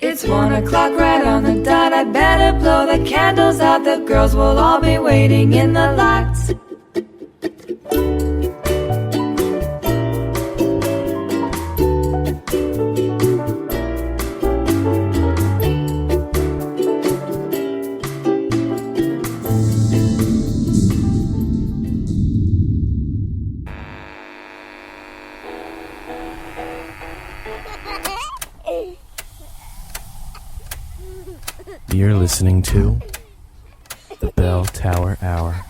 It's 1 o'clock right on the dot. I better blow the candles out. The girls will all be waiting in the lots. You're listening to the Bell Tower Hour.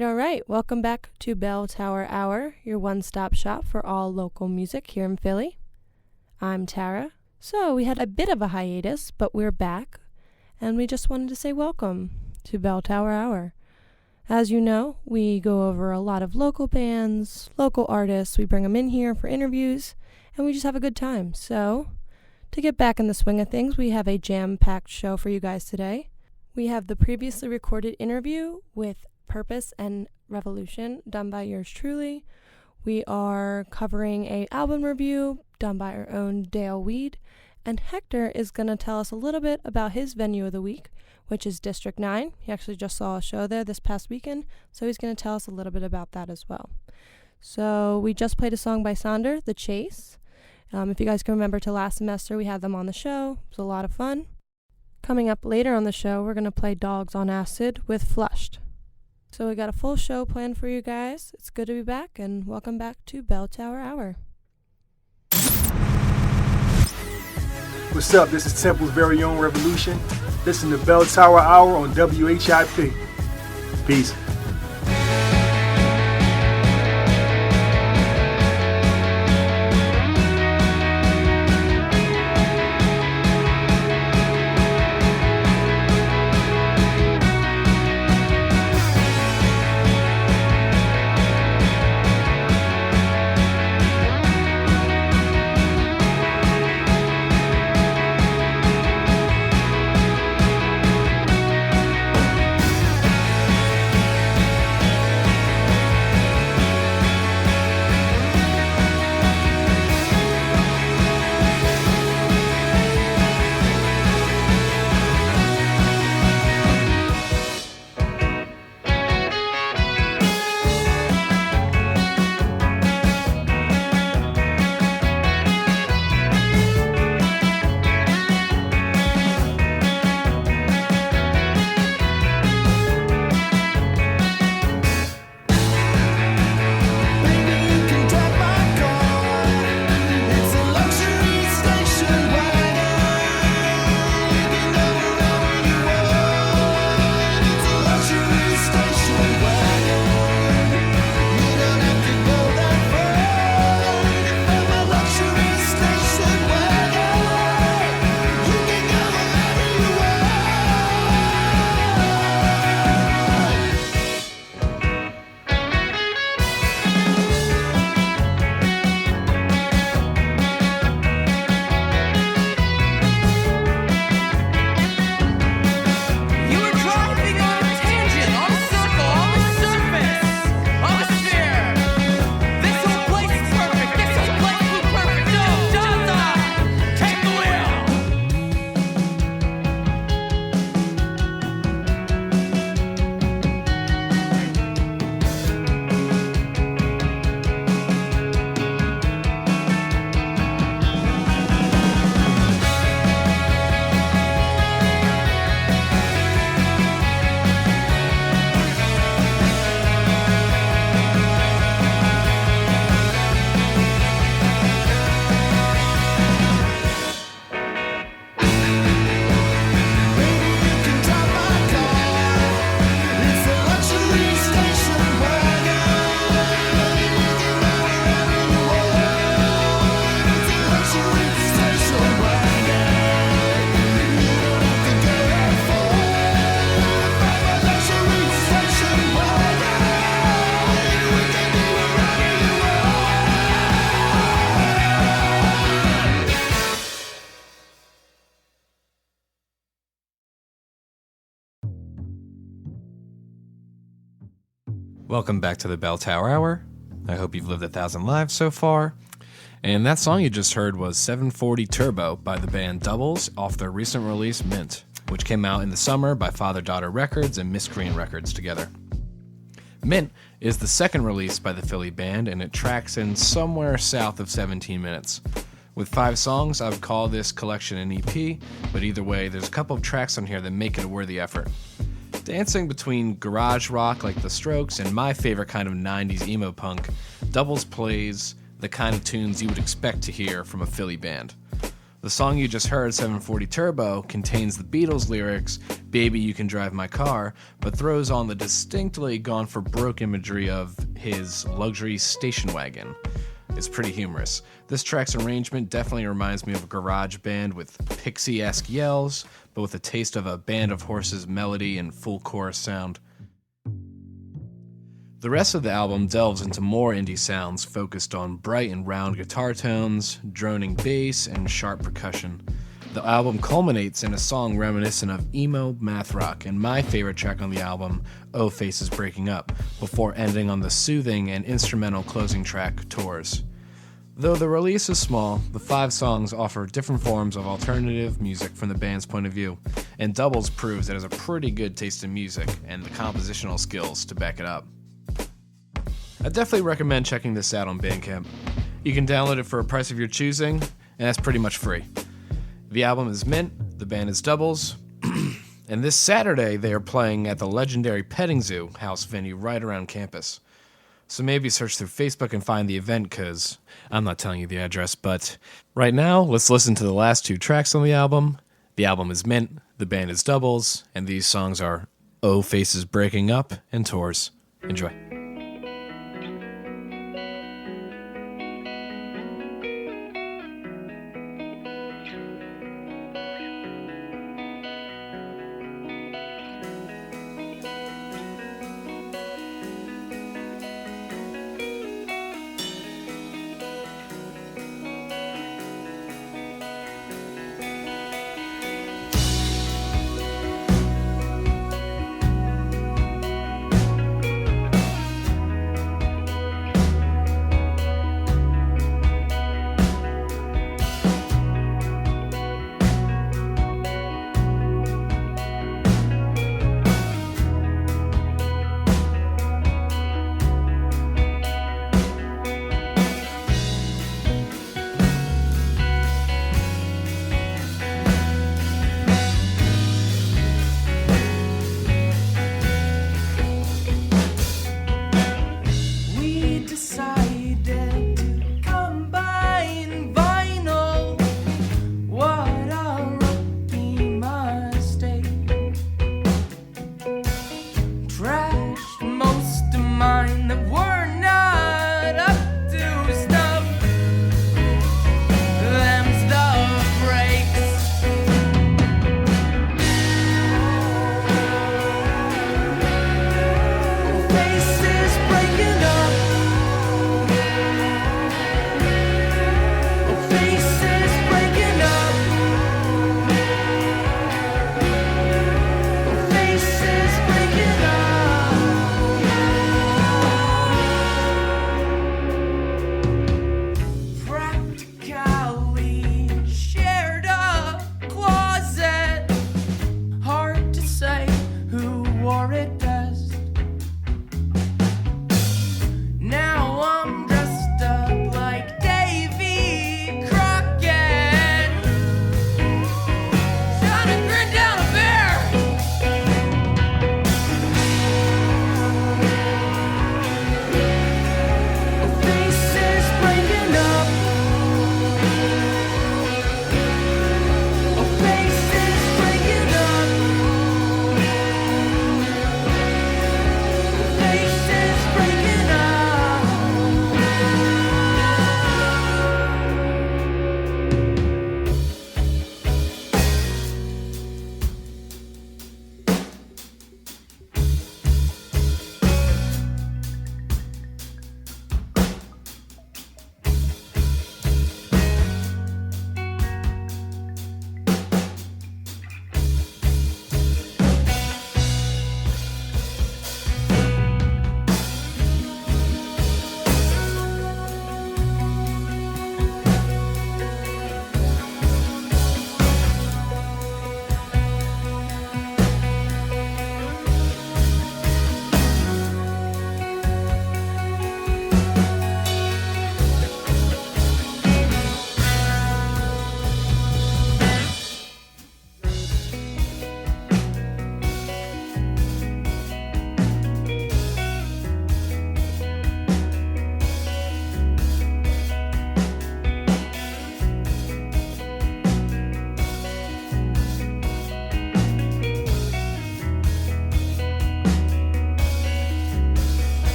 All right. Welcome back to Bell Tower Hour, your one-stop shop for all local music here in Philly. I'm Tara. So we had a bit of a hiatus, but we're back, and we just wanted to say welcome to Bell Tower Hour. As you know, we go over a lot of local bands, local artists. We bring them in here for interviews, and we just have a good time. So to get back in the swing of things, we have a jam-packed show for you guys today. We have the previously recorded interview with Purpose and Revolution done by yours truly. We are covering a album review done by our own Dale Weed, and Hector is going to tell us a little bit about his venue of the week, which is District 9. He actually just saw a show there this past weekend, so he's going to tell us a little bit about that as well. So we just played a song by Sonnder, The Chase. If you guys can remember to last semester, we had them on the show. It was a lot of fun. Coming up later on the show, we're going to play Dogs on Acid with Flushed. So we got a full show planned for you guys. It's good to be back, and welcome back to Bell Tower Hour. What's up? This is Temple's very own Revolution. Listen to Bell Tower Hour on WHIP. Peace. Welcome back to the Bell Tower Hour. I hope you've lived 1,000 lives so far. And that song you just heard was 740 Turbo by the band Doubles off their recent release Mint, which came out in the summer by Father Daughter Records and Miscreant Records together. Mint is the second release by the Philly band, and it tracks in somewhere south of 17 minutes. With 5 songs, I would call this collection an EP, but either way, there's a couple of tracks on here that make it a worthy effort. Dancing between garage rock like The Strokes and my favorite kind of 90s emo punk, Doubles plays the kind of tunes you would expect to hear from a Philly band. The song you just heard, 740 Turbo, contains the Beatles lyrics, "Baby, you can drive my car," but throws on the distinctly gone-for-broke imagery of his luxury station wagon. It's pretty humorous. This track's arrangement definitely reminds me of a garage band with Pixie-esque yells, but with a taste of a Band of Horses melody and full chorus sound. The rest of the album delves into more indie sounds focused on bright and round guitar tones, droning bass, and sharp percussion. The album culminates in a song reminiscent of emo math rock, and my favorite track on the album, "Oh Faces Breaking Up," before ending on the soothing and instrumental closing track, "Tours." Though the release is small, the 5 songs offer different forms of alternative music from the band's point of view, and Doubles proves it has a pretty good taste in music and the compositional skills to back it up. I definitely recommend checking this out on Bandcamp. You can download it for a price of your choosing, and that's pretty much free. The album is Mint, the band is Doubles, and this Saturday they are playing at the legendary Petting Zoo house venue right around campus. So maybe search through Facebook and find the event, because I'm not telling you the address. But right now, let's listen to the last 2 tracks on the album. The album is Mint, the band is Doubles, and these songs are Oh Faces Breaking Up and Tours. Enjoy.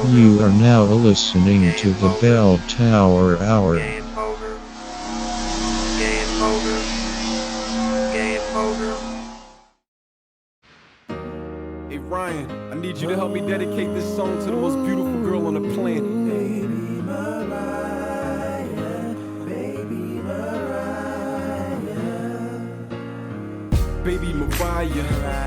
You are now listening to the Bell Tower Hour. Hey Ryan, I need you to help me dedicate this song to the most beautiful girl on the planet. Baby Mariah,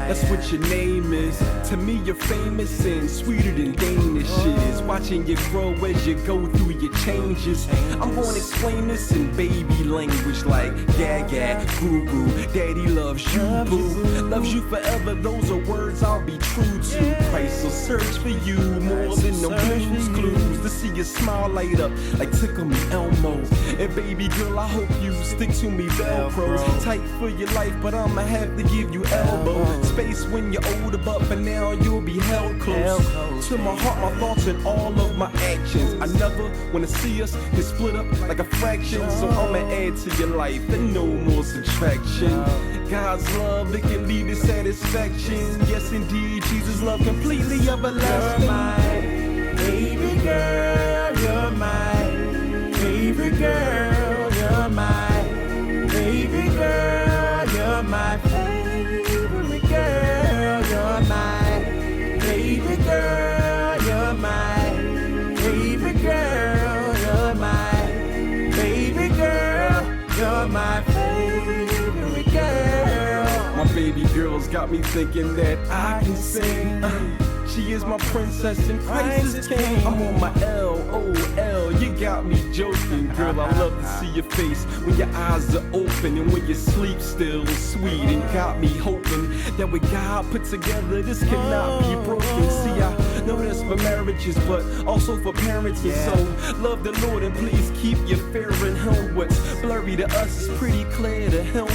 that's what your name is. To me you're famous and sweeter than Danish is. Watching you grow as you go through your changes. I'm gonna explain this in baby language like gaga, goo goo. Daddy loves you, boo. Loves you forever, those are words I'll be true to. Christ will search for you more than no Blue's Clues. To see your smile light up like Tickle Me Elmo. And baby girl, I hope you stick to me Velcro. Tight for your life, but I'ma have to give you elbow space when you're older, but for now you'll be held close to my heart, my thoughts, and all of my actions. I never wanna see us get split up like a fraction, so I'ma add to your life and no more subtraction. God's love, it can lead to satisfaction. Yes, indeed, Jesus' love completely everlasting. You're my baby girl, you're my favorite girl, you're my baby girl, you're my favorite girl, you're my baby girl, you're my favorite girl, you're my baby girl, you're my favorite girl. My baby girl's got me thinking that I can sing. She is my princess and Christ is king. I'm on my LOL, you got me joking. Girl, I love to see your face when your eyes are open and when you sleep still sweet. And got me hoping that with God put together, this cannot be broken. See, I know that's for marriages, but also for parents. And so, love the Lord and please keep your fear in Him. What's blurry to us is pretty clear to Him.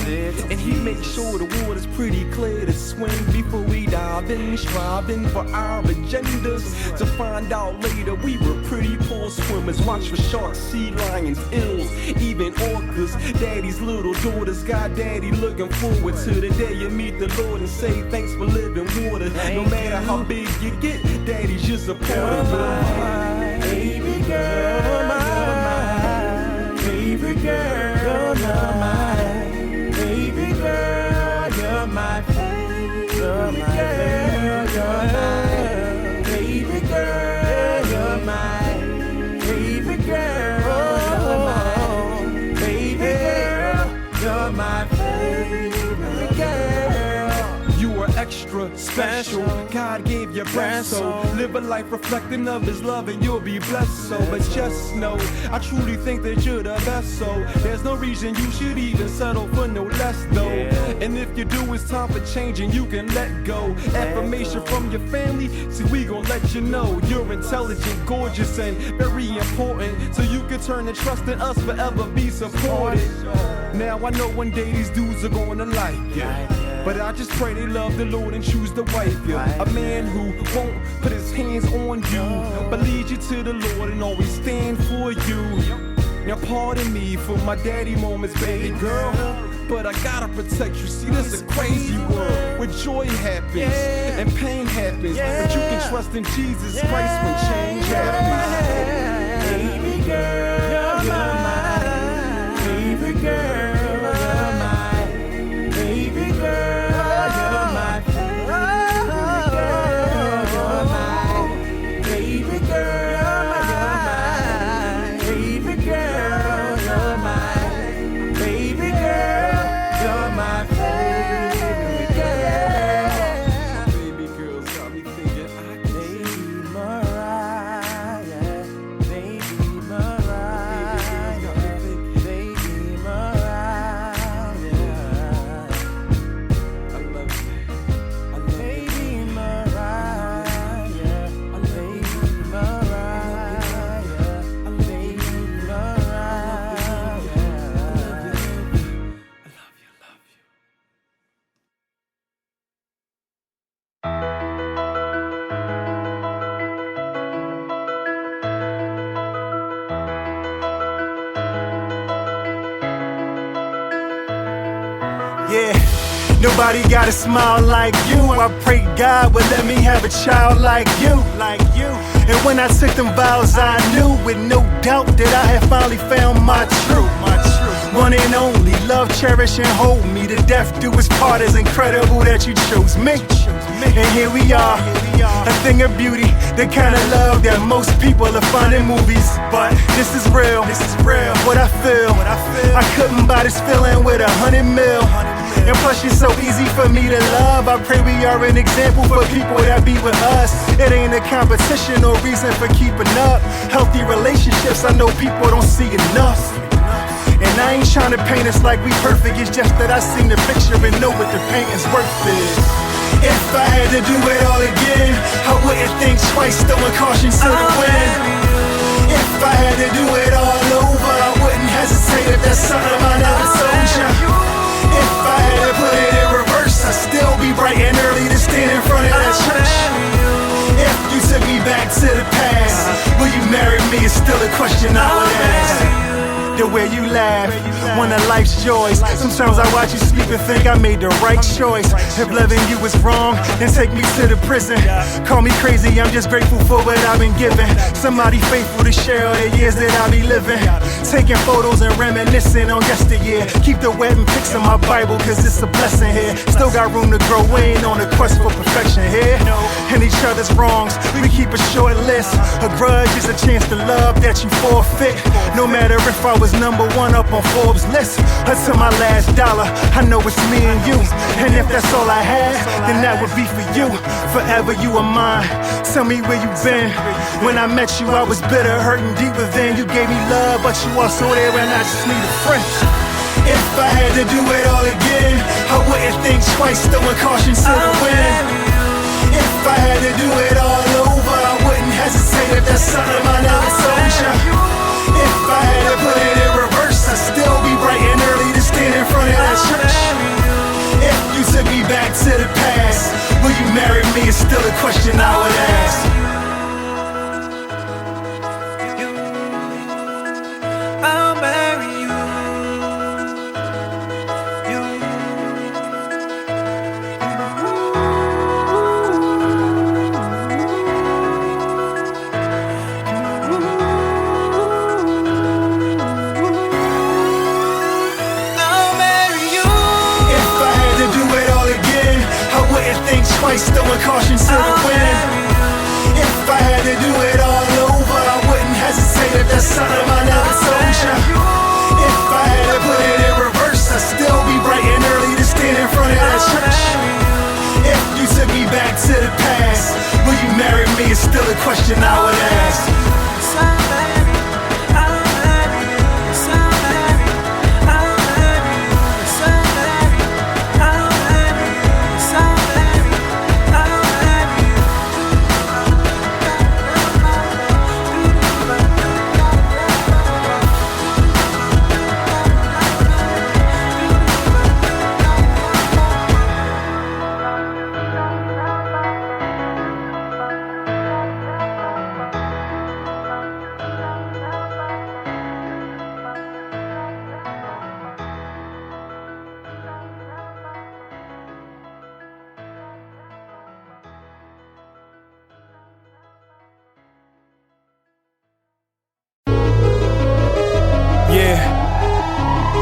And He makes sure the water's pretty clear to swim before we dive in, striving for our agendas to find out later we were pretty poor swimmers. Watch for sharks, sea lions, eels, even orcas. Daddy's little daughters got daddy looking forward to the day you meet the Lord and say thanks for living water. No matter how big you get, daddy's just a part of my baby girl, you're my favorite girl, you're my baby girl, you're my favorite girl, you're my baby girl, you're my favorite girl, you're my baby girl, you're my favorite girl. You are extra special. God gave you breath, so live a life reflecting of His love and you'll be blessed. So, but just know, I truly think that you're the best. So there's no reason you should even settle for no less, though. And if you do, it's time for change and you can let go. Affirmation from your family, see we gon' let you know you're intelligent, gorgeous, and very important. So you can turn and trust in us, forever be supported. Now I know one day these dudes are gonna like you, but I just pray they love the Lord and choose to wife you. A man who won't put his hands on you, but lead you to the Lord and always stand for you. Now pardon me for my daddy moments, baby girl, but I gotta protect you. See, this is a crazy world where joy happens and pain happens, but you can trust in Jesus Christ when change happens. Baby girl, you're my favorite girl, you're my baby girl, you're my favorite girl, you're my baby girl, you're my favorite girl, you're my baby girl, you're my favorite girl. Baby girl's got me thinking I can see Mariah, nobody got a smile like you. I pray God would let me have a child like you. And when I took them vows, I knew with no doubt that I had finally found my truth. One and only, love, cherish, and hold me. The death do its part. Is incredible that you chose me. And here we are, a thing of beauty, the kind of love that most people are finding in movies. But this is real, what I feel. I couldn't buy this feeling with 100 mil. And plus you're so easy for me to love. I pray we are an example for people that be with us. It ain't a competition or reason for keeping up. Healthy relationships, I know people don't see enough. And I ain't trying to paint us like we perfect. It's just that I seen the picture and know what the painting's worth is. If I had to do it all again, I wouldn't think twice, throwing caution to the wind. If I had to do it all over, I wouldn't hesitate if that's something I never told ya. If I had to put it in reverse, I'd still be bright and early to stand in front of that church. If you took me back to the past, will you marry me? It's still a question I would ask. The way you laugh, one of life's joys. Sometimes I watch you sleep and think I made the right choice. If loving you was wrong, then take me to the prison. Call me crazy, I'm just grateful for what I've been given. Somebody faithful to share all the years that I be living. Taking photos and reminiscing on yesteryear. Keep the wedding pics in my Bible, cause it's a blessing here. Still got room to grow, we ain't on a quest for perfection here. And each other's wrongs, we keep a short list. A grudge is a chance to love that you forfeit. No matter if I was #1 up on Forbes list, until my last dollar, I know it's me and you. And if that's all I had, then that would be for you. Forever you are mine. Tell me where you been. When I met you, I was bitter, hurting deep within. You gave me love, but you also there, and I just need a friend. If I had to do it all again, I wouldn't think twice, throwing caution to the wind. If I had to do it all over, I wouldn't hesitate if that's something I never told ya. If I had to put it in reverse, I'd still be bright and early to stand in front of that church. If you took me back to the past, will you marry me? It's still a question I would ask. I'll marry you. Twice, throwing caution to the wind. If I had to do it all over, I wouldn't hesitate if that's something I never told ya. If I had to put it in reverse, I'd still be bright and early to stand in front of that church. If you took me back to the past, will you marry me? It's still a question I would ask.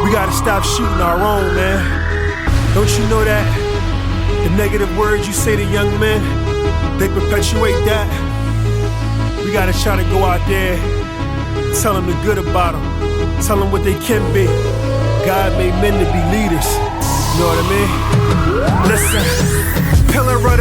We gotta stop shooting our own, man. Don't you know that? The negative words you say to young men, they perpetuate that. We gotta try to go out there, tell them the good about them, tell them what they can be. God made men to be leaders, you know what I mean? Listen, pillar of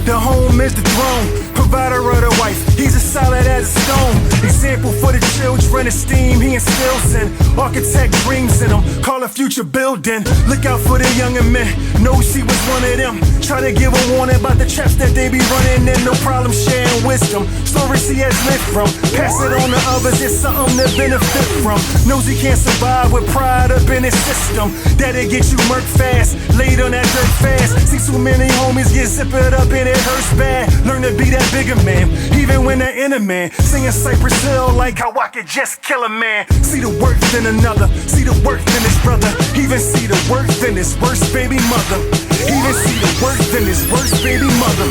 the home is the throne. Provider of the wife, he's as solid as a stone. Example for the children, esteem he instills in. Architect dreams in him, call a future building. Look out for the younger men, knows he was one of them. Try to give a warning about the traps that they be running in. No problem sharing wisdom, stories he has lived from. Pass it on to others, it's something to benefit from. Knows he can't survive with pride up in his system. That'll get you murked fast, laid on that dirt fast. See too many homies get zippered up and it hurts bad. Learn to be that bigger man, even when they're in a man. Singing Cypress Hill like how I could just kill a man. See the worth in another, see the worth in his brother. Even see the worth in his worst baby mother. Even see the worst in his worst baby mother.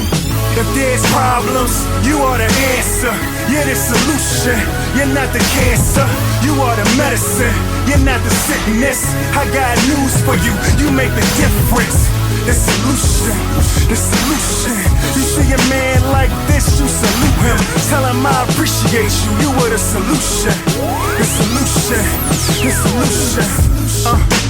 If there's problems, you are the answer. You're the solution, you're not the cancer. You are the medicine, you're not the sickness. I got news for you, you make the difference. The solution, the solution. You see a man like this, you salute him. Tell him I appreciate you, you were the solution. The solution, the solution.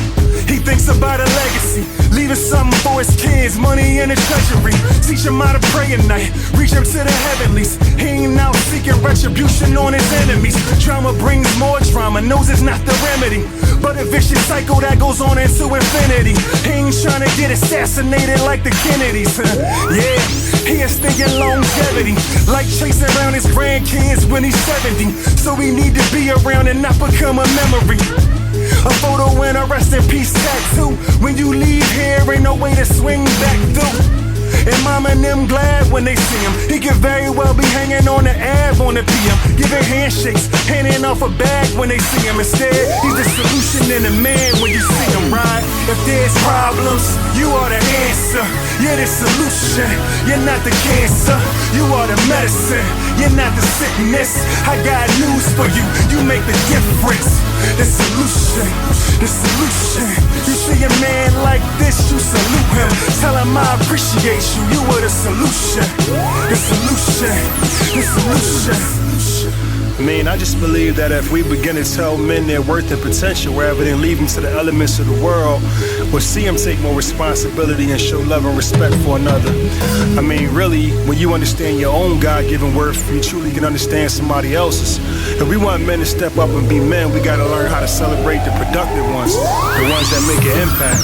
He thinks about a legacy, leaving something for his kids, money in the treasury. Teach him how to pray at night, reach him to the heavenlies. He ain't out seeking retribution on his enemies. Drama brings more drama, knows it's not the remedy, but a vicious cycle that goes on into infinity. He ain't trying to get assassinated like the Kennedys. Yeah, he is thinking longevity, like chasing around his grandkids when he's 70. So we need to be around and not become a memory. A photo and a rest in peace tattoo. When you leave here, ain't no way to swing back through. And mama and them glad when they see him. He could very well be hanging on the ab on the PM, giving handshakes, handing off a bag when they see him. Instead, he's the solution in a man when you see him, right? If there's problems, you are the answer. You're the solution, you're not the cancer. You are the medicine, you're not the sickness. I got news for you, you make the difference. The solution, the solution. You see a man like this, you salute him. Tell him I appreciate you, you were the solution. The solution, the solution. I mean, I just believe that if we begin to tell men their worth and potential rather than leave them to the elements of the world, we'll see them take more responsibility and show love and respect for another. I mean, really, when you understand your own God-given worth, you truly can understand somebody else's. If we want men to step up and be men, we gotta learn how to celebrate the productive ones, the ones that make an impact.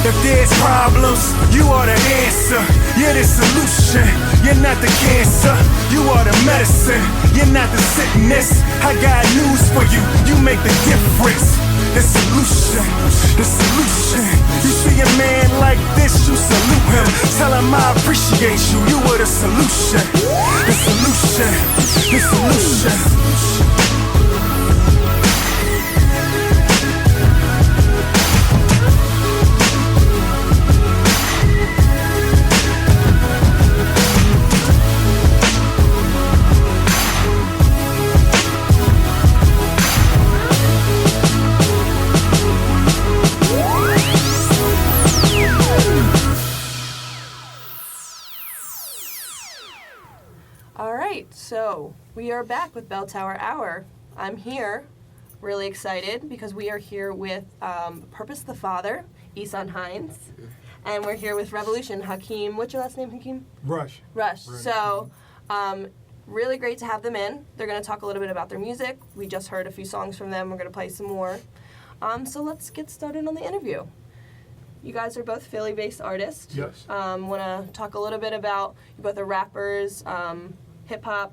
If there's problems, you are the answer. You're the solution, you're not the cancer. You are the medicine, you're not the sickness. I got news for you, you make the difference. The solution, the solution. You see a man like this, you salute him. Tell him I appreciate you, you were the solution. The solution, the solution. So, we are back with Bell Tower Hour. I'm here, really excited, because we are here with Purpose the Father, Isan Hines, and we're here with Revolution, Hakeem. What's your last name, Hakeem? Rush. So, really great to have them in. They're going to talk a little bit about their music. We just heard a few songs from them. We're going to play some more. So let's get started on the interview. You guys are both Philly-based artists. Yes. Want to talk a little bit about, you both are rappers, hip-hop,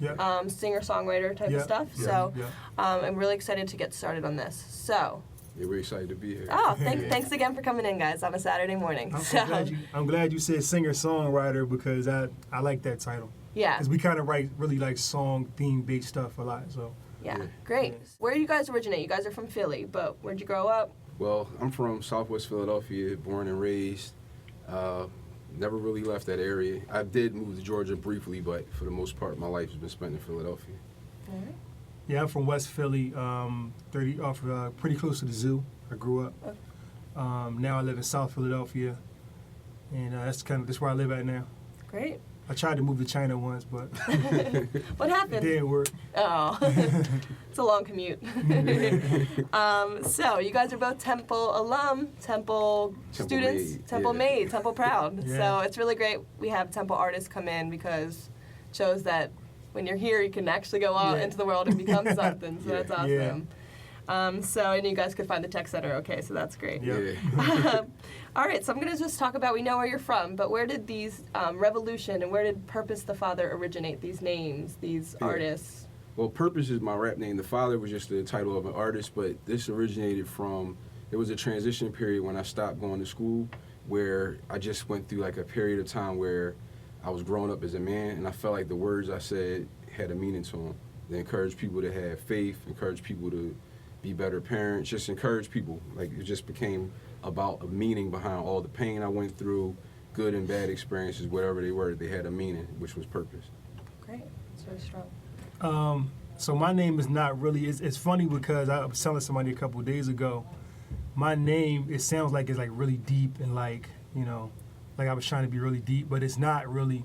singer-songwriter type of stuff. So I'm really excited to get started on this. So. Yeah, we're excited to be here. Oh, thanks again for coming in, guys, on a Saturday morning. I'm glad you said singer-songwriter because I like that title. Yeah. Because we kind of write really like song, theme-based stuff a lot. So. Yeah, great. Where do you guys originate? You guys are from Philly, but where'd you grow up? Well, I'm from Southwest Philadelphia, born and raised. Never really left that area. I did move to Georgia briefly, but for the most part, my life has been spent in Philadelphia. All right. Yeah, I'm from West Philly, pretty close to the zoo. I grew up. Okay. Now I live in South Philadelphia, and that's where I live at now. Great. I tried to move to China once, but What happened? it didn't work. Oh, it's a long commute. So you guys are both Temple alum, Temple students, made, Temple yeah. made, Temple proud. Yeah. So it's really great we have Temple artists come in because it shows that when you're here, you can actually go out into the world and become something. So that's awesome. So I knew you guys could find the texts that are okay, so that's great. Yeah. All right, so I'm going to just talk about, we know where you're from, but where did these Revolution and where did Purpose the Father originate, these names, these artists? Well, Purpose is my rap name. The Father was just the title of an artist, but this originated from, it was a transition period when I stopped going to school where I just went through like a period of time where I was growing up as a man, and I felt like the words I said had a meaning to them. They encourage people to have faith, encourage people to be better parents, just encourage people. Like, it just became about a meaning behind all the pain I went through, good and bad experiences, whatever they were, they had a meaning, which was purpose. Great. It's very strong. So my name is not really. It's funny because I was telling somebody a couple of days ago. My name, it sounds like it's like really deep and like, you know, like I was trying to be really deep, but it's not really.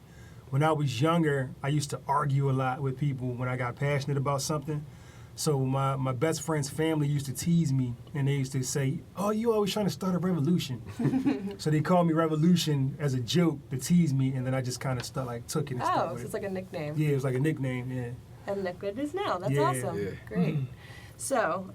When I was younger, I used to argue a lot with people when I got passionate about something. So my best friend's family used to tease me, and they used to say, "Oh, you always trying to start a revolution." So they called me Revolution as a joke to tease me, and then I just kind of took it and stuck Oh, with so it's it. like a nickname. Yeah, it was like a nickname, yeah. And look what it is now. That's Yeah. awesome. Yeah. Great. So,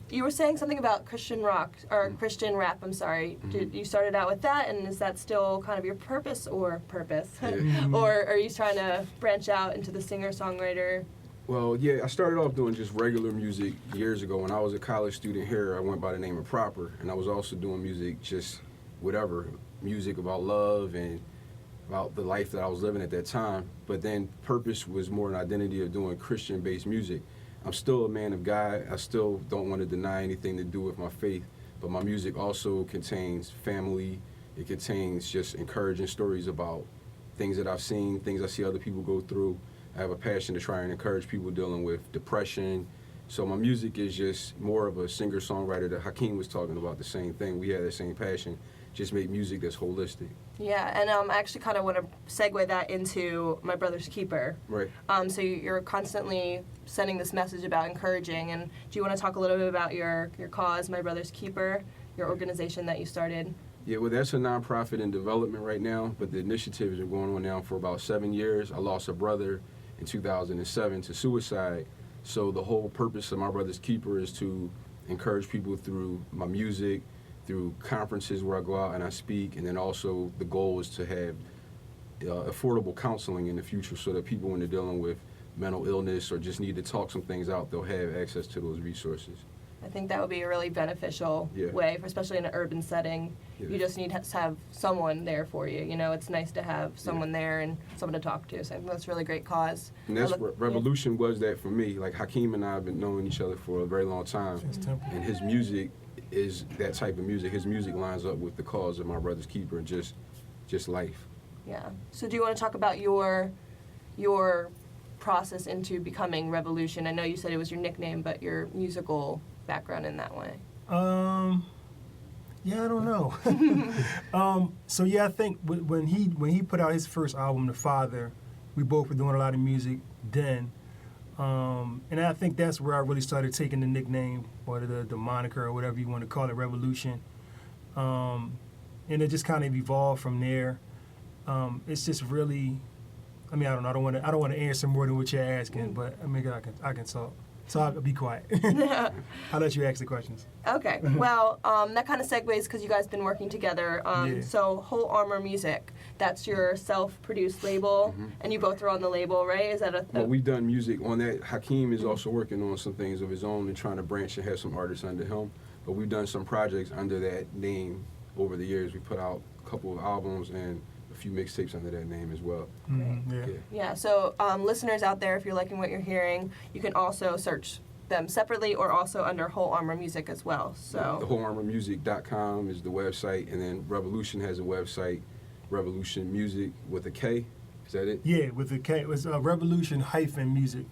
you were saying something about Christian rock, or Christian rap, I'm sorry. You started out with that, and is that still kind of your purpose? Or are you trying to branch out into the singer-songwriter? Well, yeah, I started off doing just regular music years ago. When I was a college student here, I went by the name of Proper, and I was also doing music, just whatever, music about love and about the life that I was living at that time. But then Purpose was more an identity of doing Christian-based music. I'm still a man of God. I still don't want to deny anything to do with my faith, but my music also contains family. It contains just encouraging stories about things that I've seen, things I see other people go through. I have a passion to try and encourage people dealing with depression. So my music is just more of a singer-songwriter that Hakeem was talking about, the same thing. We had the same passion, just make music that's holistic. Yeah, and I actually kind of want to segue that into My Brother's Keeper. Right. So you're constantly sending this message about encouraging, and do you want to talk a little bit about your cause, My Brother's Keeper, your organization that you started? Yeah, well, that's a nonprofit in development right now, but the initiative has been going on now for about 7 years. I lost a brother in 2007 to suicide. So the whole purpose of My Brother's Keeper is to encourage people through my music, through conferences where I go out and I speak, and then also the goal is to have affordable counseling in the future so that people, when they're dealing with mental illness or just need to talk some things out, they'll have access to those resources. I think that would be a really beneficial Yeah. way, especially in an urban setting. Yeah. You just need to have someone there for you. You know, it's nice to have someone there and someone to talk to. So I think that's a really great cause. And that's Revolution was that for me. Like Hakeem and I have been knowing each other for a very long time, and his music is that type of music. His music lines up with the cause of My Brother's Keeper and just life. Yeah. So do you want to talk about your process into becoming Revolution? I know you said it was your nickname, but your musical background in that way. Yeah, I don't know. So yeah, I think when he put out his first album, The Father, we both were doing a lot of music then, and I think that's where I really started taking the nickname or the moniker or whatever you want to call it, Revolution, and it just kind of evolved from there. It's just really, I mean, I don't know. I don't want to answer more than what you're asking, but I mean, I can talk. So I'll be quiet. I'll let you ask the questions. Okay. Well, that kind of segues because you guys been working together. Yeah. So Whole Armor Music, that's your self-produced label, and you both are on the label, right? Is that a Well, we've done music on that. Hakeem is also working on some things of his own and trying to branch and have some artists under him. But we've done some projects under that name over the years. We put out a couple of albums and a few mixtapes under that name as well. Yeah. Yeah, so listeners out there, if you're liking what you're hearing, you can also search them separately or also under Whole Armor Music as well. So TheWholeArmorMusic.com is the website, and then Revolution has a website, Revolution Music with a K. Is that it? Yeah, with the K. It was Revolution-Music.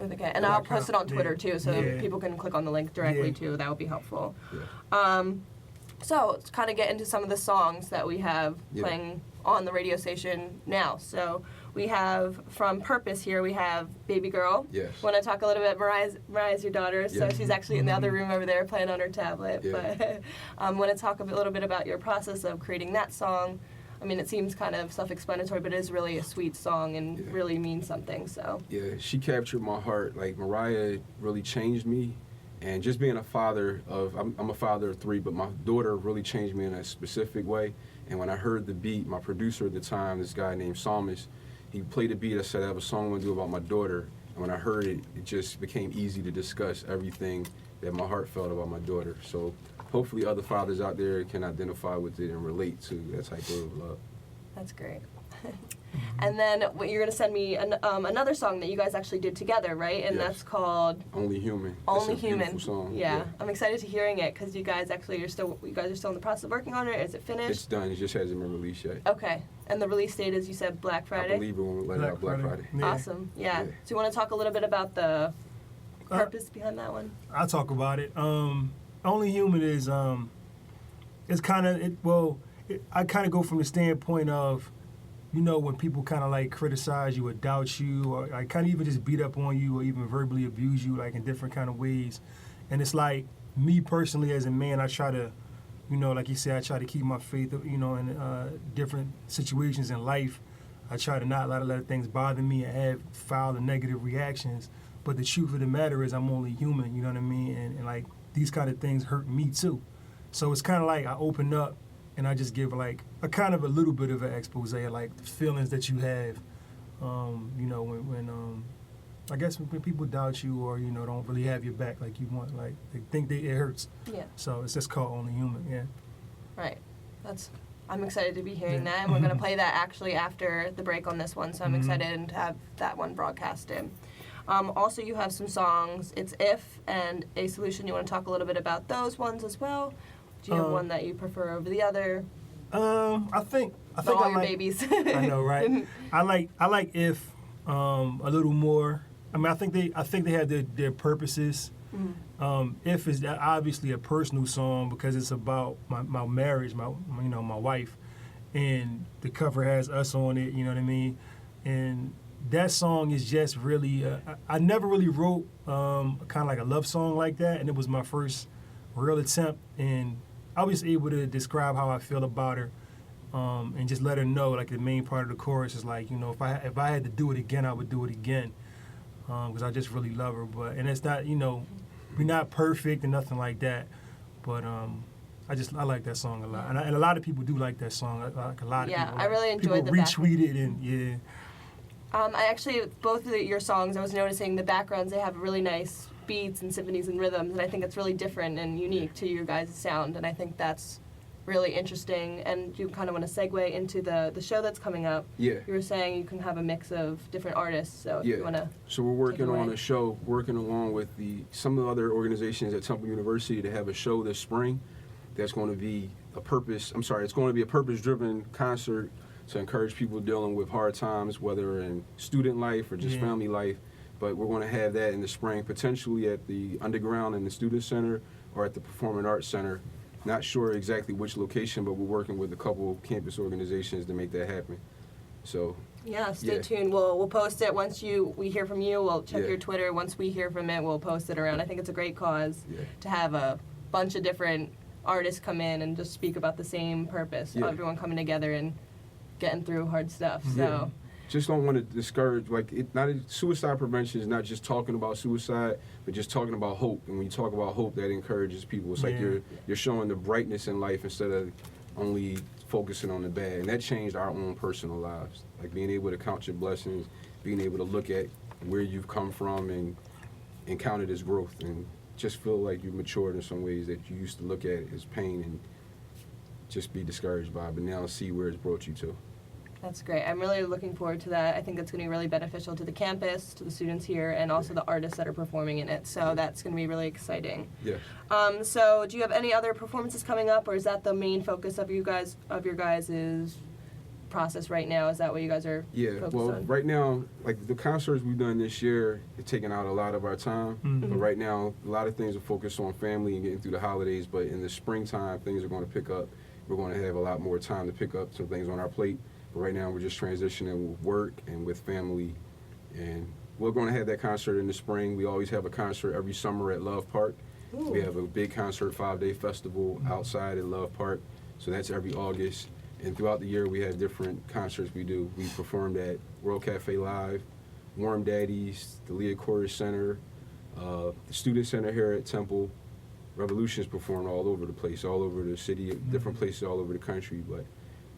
with a K. And I'll post it on Twitter too, so Yeah. people can click on the link directly Yeah. too. That would be helpful. Yeah. So let's kind of get into some of the songs that we have Yeah. playing on the radio station now. So we have from Purpose here, we have Baby Girl. Yes. Want to talk a little bit, Mariah's your daughter, so Yeah. she's actually in the other room over there playing on her tablet. Yeah. But want to talk a little bit about your process of creating that song. I mean, it seems kind of self-explanatory, but it is really a sweet song and Yeah. really means something, so. Yeah, she captured my heart. Like, Mariah really changed me. And just being a father of, I'm a father of 3, but my daughter really changed me in a specific way. And when I heard the beat, my producer at the time, this guy named Sonnder, he played the beat. I said, I have a song I want to do about my daughter. And when I heard it, it just became easy to discuss everything that my heart felt about my daughter. So hopefully other fathers out there can identify with it and relate to that type of love. That's great. And then you're going to send me another song that you guys actually did together, right? And Yes. that's called Only Human. Only It's a Human. beautiful song. Yeah. I'm excited to hearing it because you guys are still in the process of working on it. Is it finished? It's done. It just hasn't been released yet. Okay. And the release date is, you said, Black Friday? I believe it when we let it out Black Friday. Yeah. Awesome. Yeah. Yeah. So you want to talk a little bit about the purpose behind that one? I'll talk about it. Only Human is it's kind of I kind of go from the standpoint of, you know, when people kind of like criticize you or doubt you or like kind of even just beat up on you or even verbally abuse you like in different kind of ways. And it's like me personally as a man, I try to, you know, like you said, I try to keep my faith, you know, in different situations in life. I try to not let things bother me and have foul and negative reactions. But the truth of the matter is I'm only human, you know what I mean? And like these kind of things hurt me too. So it's kind of like I open up and I just give like a kind of a little bit of an expose, like the feelings that you have, you know, when I guess when people doubt you or, you know, don't really have your back like you want, like they think it hurts. Yeah. So it's just called Only Human, yeah. Right. I'm excited to be hearing that, and we're going to play that actually after the break on this one, so I'm excited to have that one broadcasted. Also, you have some songs, It's If and A Solution. You want to talk a little bit about those ones as well? Do you have one that you prefer over the other? I think All I your like, babies. I know, right? I like If a little more. I mean, I think they have their purposes. If is obviously a personal song because it's about my marriage, my wife, and the cover has us on it. You know what I mean? And that song is just really. I never really wrote kind of like a love song like that, and it was my first real attempt. And I was able to describe how I feel about her, and just let her know. Like the main part of the chorus is like, you know, if I had to do it again, I would do it again, because I just really love her. And it's not, you know, we're not perfect and nothing like that, but I like that song a lot, and a lot of people do like that song. Like a lot of people. Yeah, I really enjoyed the people retweet it and yeah. I actually, both of your songs, I was noticing the backgrounds, they have really nice beats and symphonies and rhythms, and I think it's really different and unique to your guys' sound, and I think that's really interesting. And you kind of want to segue into the show that's coming up. Yeah. You were saying you can have a mix of different artists, so if you want to... So we're working on a show, working along with some of the other organizations at Temple University to have a show this spring that's going to be it's going to be a purpose-driven concert to encourage people dealing with hard times, whether in student life or just family life. But we're going to have that in the spring, potentially at the Underground in the Student Center or at the Performing Arts Center. Not sure exactly which location, but we're working with a couple campus organizations to make that happen. So yeah, stay tuned. We'll post it once we hear from you. We'll check your Twitter. Once we hear from it, we'll post it around. I think it's a great cause to have a bunch of different artists come in and just speak about the same purpose. Everyone coming together and getting through hard stuff. So just don't want to discourage, suicide prevention is not just talking about suicide, but just talking about hope. And when you talk about hope, that encourages people. It's like you're showing the brightness in life instead of only focusing on the bad. And that changed our own personal lives. Like being able to count your blessings, being able to look at where you've come from and count it as growth, and just feel like you've matured in some ways that you used to look at as pain and just be discouraged by, but now see where it's brought you to. That's great. I'm really looking forward to that. I think it's going to be really beneficial to the campus, to the students here, and also the artists that are performing in it. So that's going to be really exciting. Yeah. So do you have any other performances coming up, or is that the main focus of your guys' process right now? Is that what you guys are focused on? Right now, like the concerts we've done this year, it's taken out a lot of our time. But right now, a lot of things are focused on family and getting through the holidays. But in the springtime, things are going to pick up. We're going to have a lot more time to pick up some things on our plate. But right now, we're just transitioning with work and with family. And we're going to have that concert in the spring. We always have a concert every summer at Love Park. Ooh. We have a big concert, 5-day festival outside at Love Park. So that's every August. And throughout the year, we have different concerts we do. We performed at World Cafe Live, Warm Daddies, the Leah Chorus Center, the Student Center here at Temple. Revolution's performed all over the place, all over the city, different places all over the country. But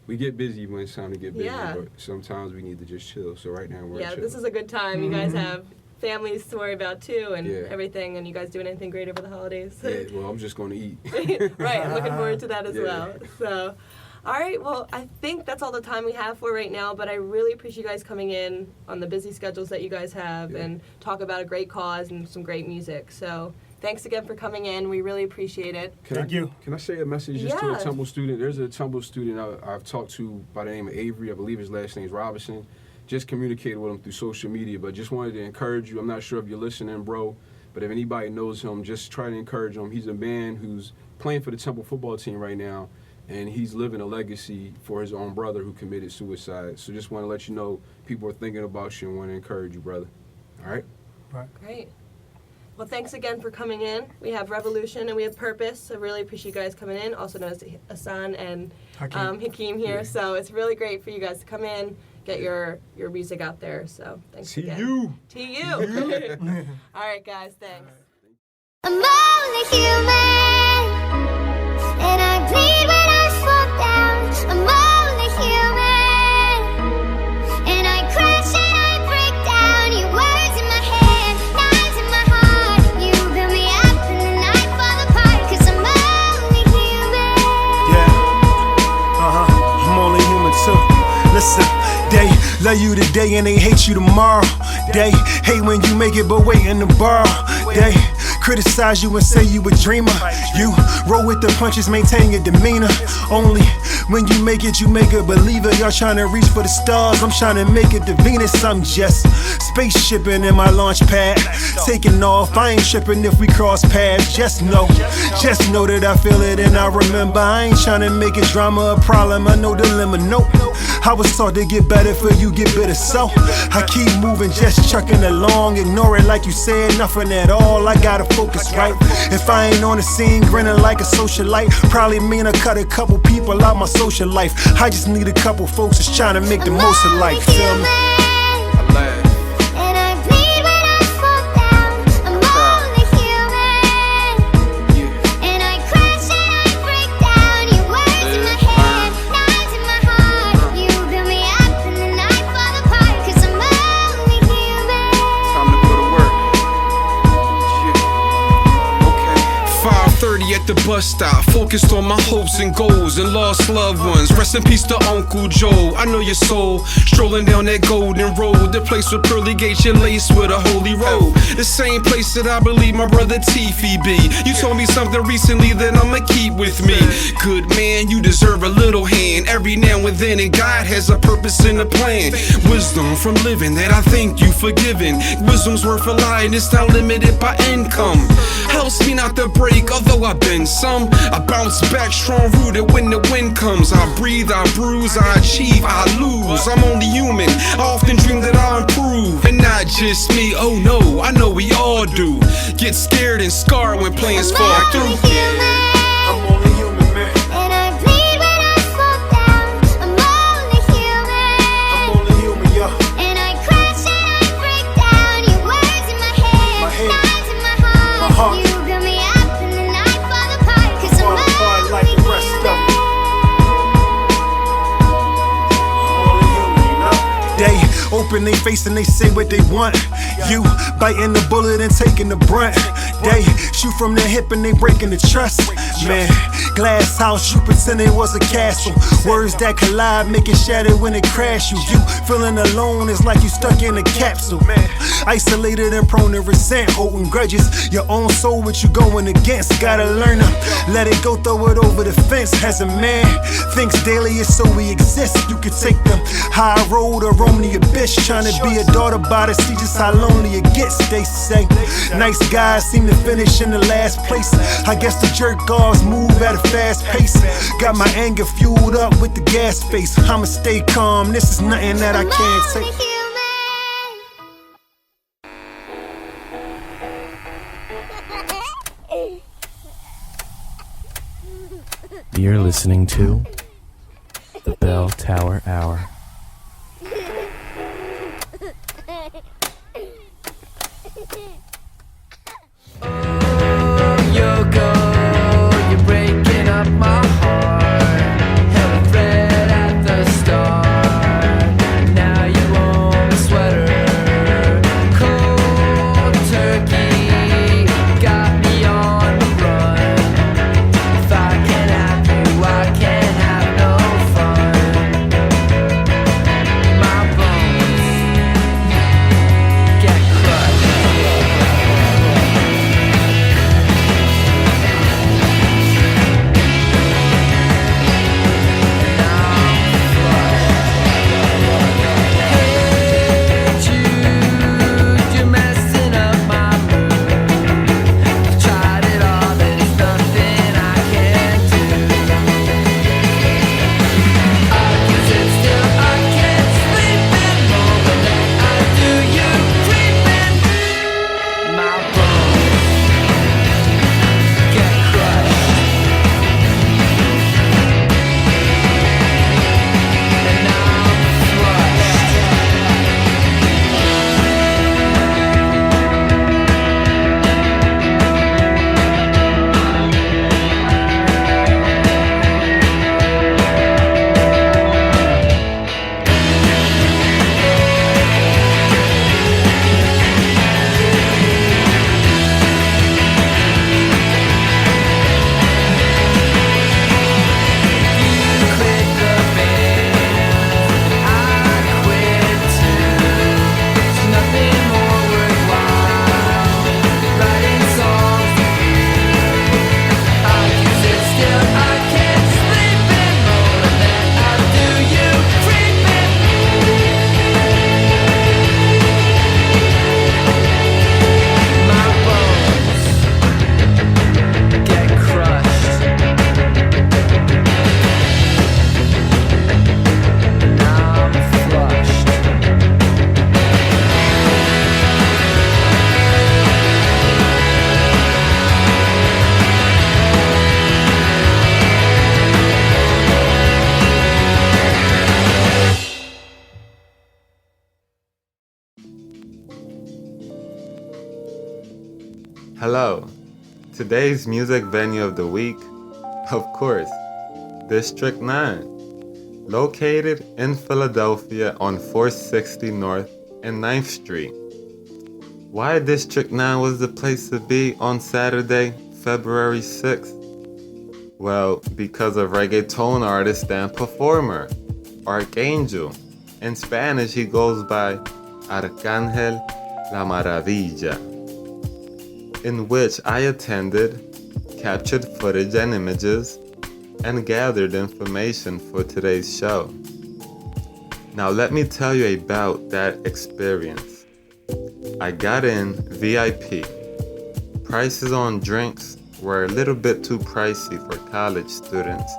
we get busy when it's time to get busy, but sometimes we need to just chill. So right now we're chill. This is a good time. You guys have families to worry about too, and everything. And you guys doing anything great over the holidays? Yeah, well, I'm just going to eat. Right, I'm looking forward to that as well. So, All right, well, I think that's all the time we have for right now, but I really appreciate you guys coming in on the busy schedules that you guys have and talk about a great cause and some great music. So thanks again for coming in. We really appreciate it. Thank you. Can I say a message just to Yeah. a Temple student? There's a Temple student I've talked to by the name of Avery. I believe his last name is Robinson. Just communicated with him through social media, but just wanted to encourage you. I'm not sure if you're listening, bro, but if anybody knows him, just try to encourage him. He's a man who's playing for the Temple football team right now, and he's living a legacy for his own brother who committed suicide. So just want to let you know people are thinking about you and want to encourage you, brother. All right? Great. Well, thanks again for coming in. We have Revolution and we have Purpose. I really appreciate you guys coming in. Also known as Hassan and Hakeem here. Yeah. So it's really great for you guys to come in, get your music out there. So thanks again. To you. All right, guys. Thanks. I'm only human, and I bleed when I fall down. I'm only human, and I crash and I break down. Your words in my head, knives in my heart. You build me up and then I fall apart, 'cause I'm only human. I'm only human too. Listen, they love you today and they hate you tomorrow. They hate when you make it but waiting to borrow. They criticize you and say you a dreamer. You roll with the punches, maintain your demeanor. Only when you make it a believer. Y'all trying to reach for the stars, I'm trying to make it to Venus. I'm just spaceshipping in my launch pad, taking off. I ain't tripping if we cross paths. Just know that I feel it and I remember. I ain't trying to make it drama a problem. I know the limit. Nope. I was taught to get better for you get bitter. So I keep moving, just trucking along. Ignore it like you said, nothing at all. I gotta focus right. If I ain't on the scene grinning like a socialite, probably mean I cut a couple people out my social life. I just need a couple folks that's trying to make the most of life. Feel me? And I bleed when I fall down. I'm only human, and I crash and I break down. Your words in my head, knives in my heart. You build me up and then I fall apart, 'cause I'm only human. Time to go to work. Okay. 5:30 at the bus stop, focused on my hopes and goals and lost loved ones. Rest in peace to Uncle Joe. I know your soul, strolling down that golden road, the place with pearly gates you're laced with a holy robe. The same place that I believe my brother Tifi be. You told me something recently that I'ma keep with me. Good man, you deserve a little hand every now and then, and God has a purpose and a plan. Wisdom from living that I thank you for giving. Wisdom's worth a lot and it's not limited by income. Helps me not to break, although I've been some. I bounce back strong rooted when the wind comes. I breathe, I bruise, I achieve, I lose. I'm only human, I often dream that I'll improve. And not just me, oh no, I know we all do. Get scared and scarred when plans fall through. I'm only human, man. And I bleed when I fall down. I'm only human. I'm only human, yo. And I crash and I break down. Your words in my head, knives in my heart. You build me up and then I fall apart, 'cause I'm apart like the rest of them. Only human, you know? They open their face and they say what they want. You biting the bullet and taking the brunt. They shoot from the hip and they breaking the trust. Man, glass house, you pretend it was a castle. Words that collide make it shatter when it crash you. You feeling alone is like you stuck in a capsule. Man, isolated and prone to resent, holding grudges. Your own soul, what you going against. Gotta learn to let it go, throw it over the fence. As a man thinks daily is so we exist. You could take the high road or roam the abyss. Trying to be a daughter by to see just how lonely it gets. They say nice guys seem to finish in the last place. I guess the jerk offs move at a fast pace. Got my anger fueled up with the gas face. I'ma stay calm, this is nothing that I can't take. You're listening to the Bell Tower Hour. You're breaking up my heart. Held a thread at the start. Now you own a sweater. Cold turkey got me on the run. If I can't have you, I can't have no Hello. Today's music venue of the week, of course, District 9. Located in Philadelphia on 460 North and 9th Street. Why District 9 was the place to be on Saturday, February 6th? Well, because of reggaeton artist and performer, Archangel. In Spanish, he goes by Arcángel La Maravilla, in which I attended, captured footage and images, and gathered information for today's show. Now let me tell you about that experience. I got in VIP. Prices on drinks were a little bit too pricey for college students,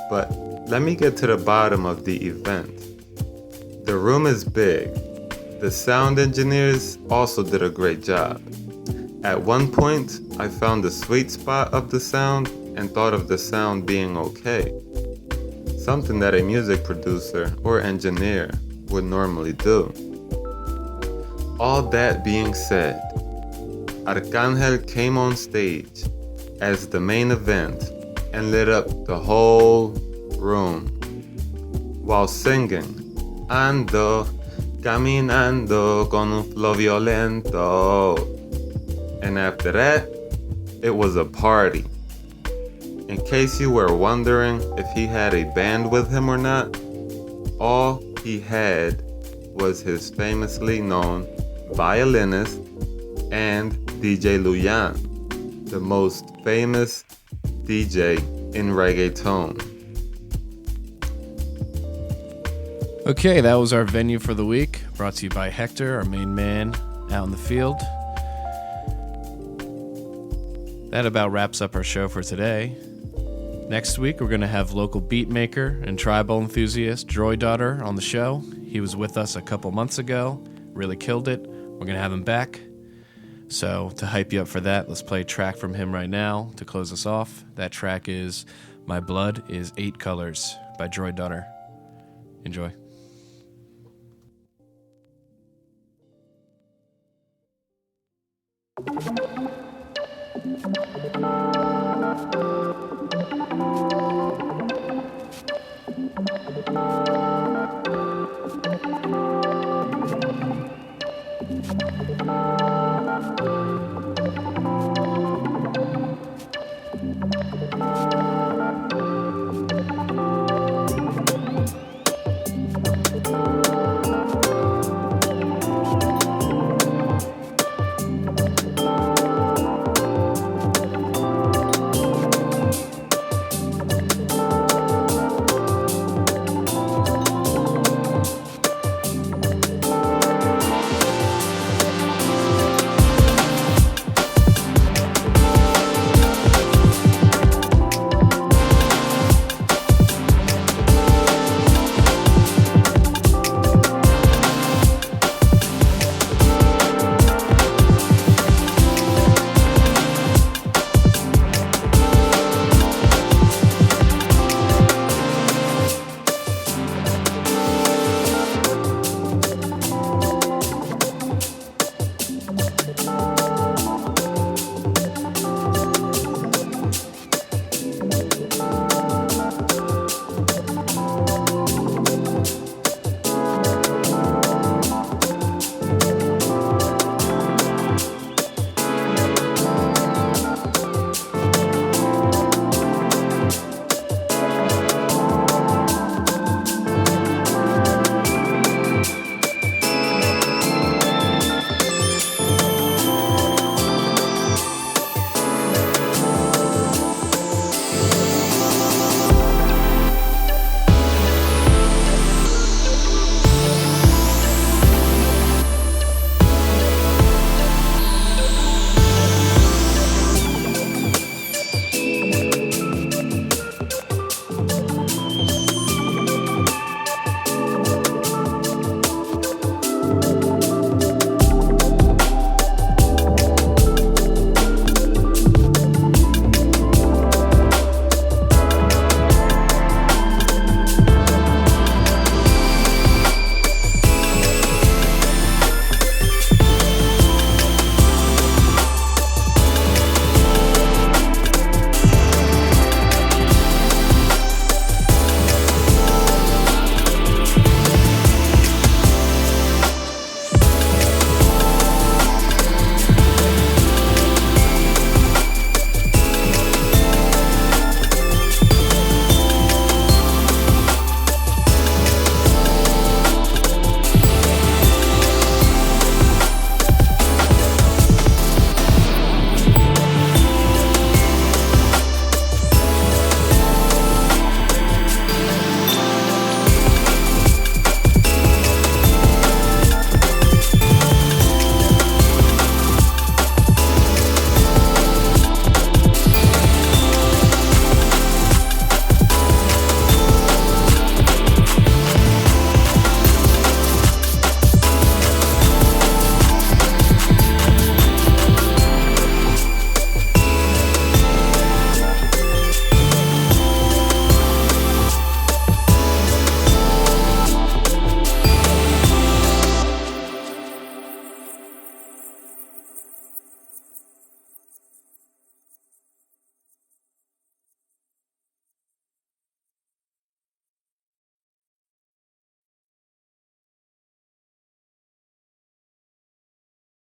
but let me get to the bottom of the event. The room is big. The sound engineers also did a great job. At one point, I found the sweet spot of the sound and thought of the sound being okay. Something that a music producer or engineer would normally do. All that being said, Arcángel came on stage as the main event and lit up the whole room while singing Ando caminando con un flow violento. And after that, it was a party. In case you were wondering if he had a band with him or not, all he had was his famously known violinist and DJ Luyan, the most famous DJ in reggaeton. Okay, that was our venue for the week, brought to you by Hector, our main man out in the field. That about wraps up our show for today. Next week, we're going to have local beat maker and tribal enthusiast Droy Daughter on the show. He was with us a couple months ago, really killed it. We're going to have him back. So to hype you up for that, let's play a track from him right now to close us off. That track is My Blood is 8 Colors by Droid Daughter. Enjoy.